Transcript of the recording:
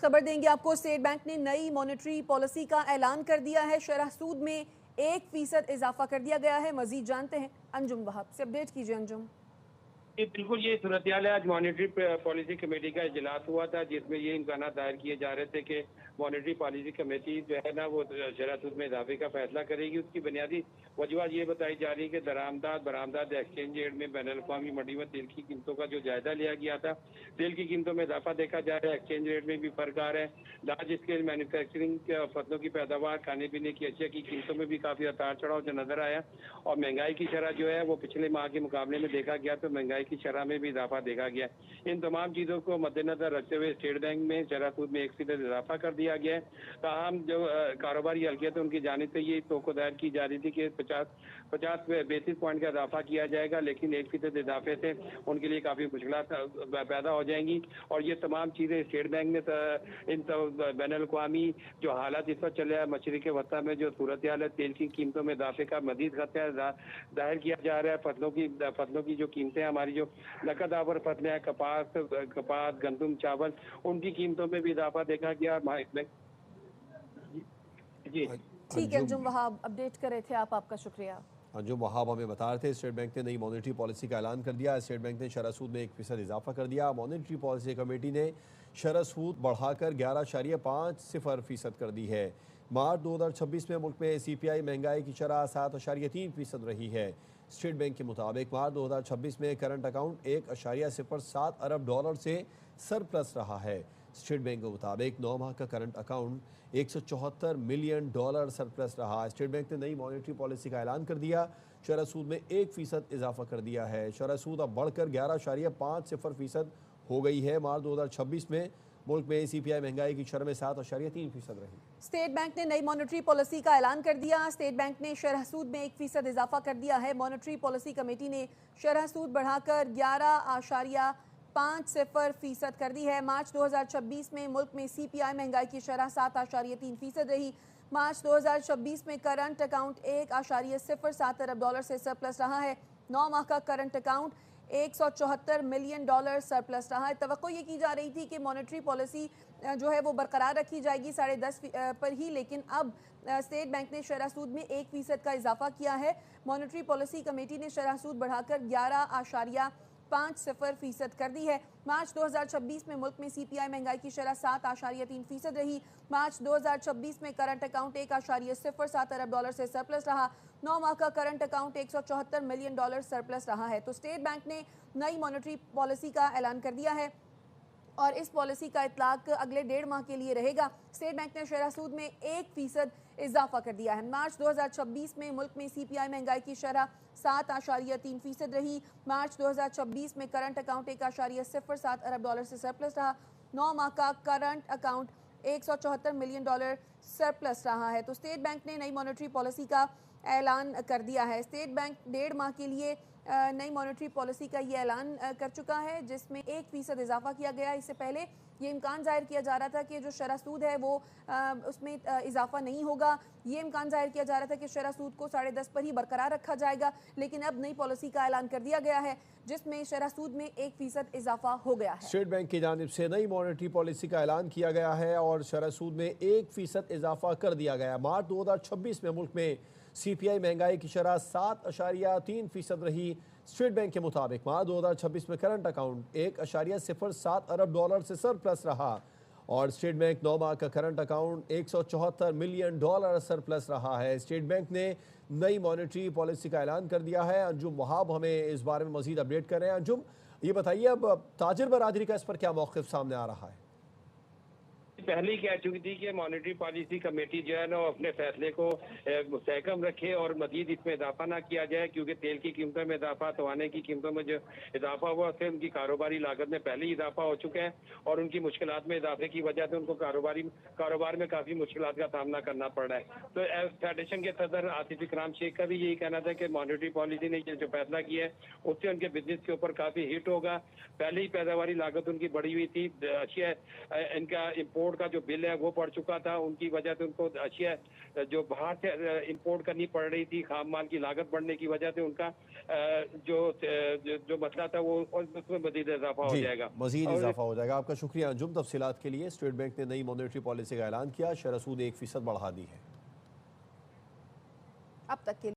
खबर देंगे आपको। स्टेट बैंक ने नई मॉनेटरी पॉलिसी का ऐलान कर दिया है। शरह सूद में 1% इजाफा कर दिया गया है। मजीद जानते हैं अंजुम वहाब से। अपडेट कीजिए अंजुम। बिल्कुल ये सूरत हाल है। आज मॉनेटरी पॉलिसी कमेटी का इजलास हुआ था, जिसमें ये इम्कान दायर किए जा रहे थे कि मॉनेटरी पॉलिसी कमेटी जो है ना वो शरह सूद में इजाफे का फैसला करेगी। उसकी बुनियादी वजूहत ये बताई जा रही है कि दरामदाद बरामदाद एक्सचेंज रेट में बैन अवी मंडी में तेल की कीमतों का जो जायजा लिया गया था, तेल की कीमतों में इजाफा देखा जा रहा है, एक्सचेंज रेट में भी फर्क आ रहा है। लार्ज स्केल मैन्युफैक्चरिंग फसलों की पैदावार, खाने पीने की अशिया की कीमतों में भी काफी उतार चढ़ाव जो नजर आया और महंगाई की शरह जो है वो पिछले माह के मुकाबले में देखा गया तो महंगाई की शरह में भी इजाफा देखा गया। इन तमाम चीजों को मद्देनजर रखते हुए स्टेट बैंक में शरह सूद में 1% इजाफा कर दिया गया है। ताहम जो कारोबारी हल्के थे उनकी जानिब से ये तोको दायर की जा रही थी कि 50 बेसिस पॉइंट का इजाफा किया जाएगा, लेकिन 1% इजाफे से उनके लिए काफी मुश्किल पैदा हो जाएंगी। और ये तमाम चीजें स्टेट बैंक ने इन बैन अवी जो हालात इस वक्त चले हैं मशरिक वस्ता में, जो सूरत हाल है, तेल की कीमतों में इजाफे का मजीद खतरा जाहिर किया जा रहा है। फसलों की जो कीमतें हमारी जो नकद आवर फसलें हैं, कपास गंदम चावल, उनकी कीमतों में भी इजाफा देखा गया। जी ठीक है अंजुम वहाब, अपडेट कर रहे थे आप, आपका शुक्रिया। अंजुम वहाब हमें बता रहे थे स्टेट बैंक ने नई मॉनेटरी पॉलिसी का ऐलान कर दिया। स्टेट बैंक ने शरह सूद में 1% इजाफा कर दिया। मॉनेटरी पॉलिसी कमेटी ने शरह सूद बढ़ाकर 11.50% कर दी है। मार्च 2026 में मुल्क में CPI महंगाई की शरह 7.3% रही है। स्टेट बैंक के मुताबिक मार्च 2026 में करंट अकाउंट 1.07 अरब डॉलर से सरप्लस रहा है। स्टेट बैंक के मुताबिक 9 माह का current account 174 million dollar surplus रहा। स्टेट बैंक ने नई मॉनेटरी पॉलिसी का ऐलान कर दिया। शरह सूद में 1% इजाफा कर दिया है। शरह सूद अब बढ़कर 11.50% हो गई है। मार्च 2026 में मुल्क में CPI महंगाई की शरह में 7.3% रही। स्टेट बैंक ने नई मॉनेटरी पॉलिसी का ऐलान कर दिया। स्टेट बैंक ने शरह सूद में 1% इजाफा कर दिया है। मॉनेटरी पॉलिसी कमेटी ने शरह सूद बढ़ाकर 11.50% कर दी है। मार्च 2026 में मुल्क में CPI महंगाई की शरह 7.3% रही। मार्च 2026 में करंट अकाउंट 1.07 अरब डॉलर से सरप्लस रहा है। 9 माह का current account 174 million dollar surplus रहा है। तवक्को ये की जा रही थी कि मॉनेटरी पॉलिसी जो है वो बरकरार रखी जाएगी 10.5 पर ही, लेकिन अब स्टेट बैंक ने शरह सूद में 1% का इजाफा किया है। मॉनेटरी पॉलिसी कमेटी ने शरह सूद बढ़ाकर 11.50% कर दी है। मार्च 2026 में मुल्क में CPI महंगाई की शरह 7.3% रही। मार्च 2026 में करंट अकाउंट 1.07 अरब डॉलर से सरप्लस रहा। 9 माह का current account 174 million dollar surplus रहा है। तो स्टेट बैंक ने नई मॉनेटरी पॉलिसी का ऐलान कर दिया है और इस पॉलिसी का इतलाक अगले 1.5 माह के लिए रहेगा। स्टेट बैंक ने शरह सूद में 1% इजाफा कर दिया है। मार्च 2026 में मुल्क में CPI महंगाई की शरह 7.3% रही। मार्च 2026 में करंट अकाउंट 1.07 अरब डॉलर से सरप्लस रहा। 9 माह का current account 174 million dollar surplus रहा है। तो स्टेट बैंक ने नई मॉनेटरी पॉलिसी का ऐलान कर दिया है। स्टेट बैंक 1.5 माह के लिए नई मॉनेटरी पॉलिसी का ये ऐलान कर चुका है, जिसमें 1% इजाफा किया गया। इससे पहले ये इम्कान जाहिर किया जा रहा था कि जो शरह सूद है वो उसमें इजाफा नहीं होगा। ये इम्कान जाहिर किया जा रहा था कि शरह सूद को 10.5 पर ही बरकरार रखा जाएगा, लेकिन अब नई पॉलिसी का ऐलान कर दिया गया है जिसमें शरह सूद में 1% इजाफा हो गया है। स्टेट बैंक की जानिब से नई मॉनेटरी पॉलिसी का ऐलान किया गया है और शरह सूद में 1% इजाफा कर दिया गया। मार्च 2026 में मुल्क में CPI महंगाई की शरह 7.3% रही। स्टेट बैंक के मुताबिक मार्च 2026 में करंट अकाउंट 1.07 अरब डॉलर से सरप्लस रहा और स्टेट बैंक 9 माह का current account 174 million dollar surplus रहा है। स्टेट बैंक ने नई मॉनेटरी पॉलिसी का ऐलान कर दिया है। अंजुम वहाब हमें इस बारे में मजीद अपडेट कर रहे हैं। अंजुम, ये बताइए अब ताजिर बरादरी का इस पर क्या मौक़िफ़ सामने आ रहा है? पहले ही कह चुकी थी कि मॉनेटरी पॉलिसी कमेटी जो है ना अपने फैसले को मुस्तहकम रखे और मजीद इसमें इजाफा ना किया जाए, क्योंकि तेल की कीमतों में इजाफा, तवाने की कीमतों में जो इजाफा हुआ उससे उनकी कारोबारी लागत में पहले ही इजाफा हो चुका है और उनकी मुश्किलात में इजाफे की वजह से उनको कारोबार में काफ़ी मुश्किलात का सामना करना पड़ रहा है। तो फेडरेशन के सदर आसिफ इकराम शेख का भी यही कहना था कि मॉनेटरी पॉलिसी ने जो फैसला किया है उससे उनके बिजनेस के ऊपर काफ़ी हिट होगा। पहले ही पैदावारी लागत उनकी बढ़ी हुई थी, इनका इम्पोर्ट इंपोर्ट का जो बिल है वो बढ़ चुका था, उनकी वजह से उनको अशिया जो बाहर से इंपोर्ट करनी पड़ रही थी, खाम माल की लागत बढ़ने की वजह से उनका जो मसला था वो उसमें मजीद इजाफा हो जी, जाएगा। मजीद और इजाफा हो जाएगा। आपका शुक्रिया अंजुम। तफसीलात के लिए स्टेट बैंक ने नई मॉनेटरी पॉलिसी का ऐलान किया, शरह सूद 1% बढ़ा दी है। अब तक के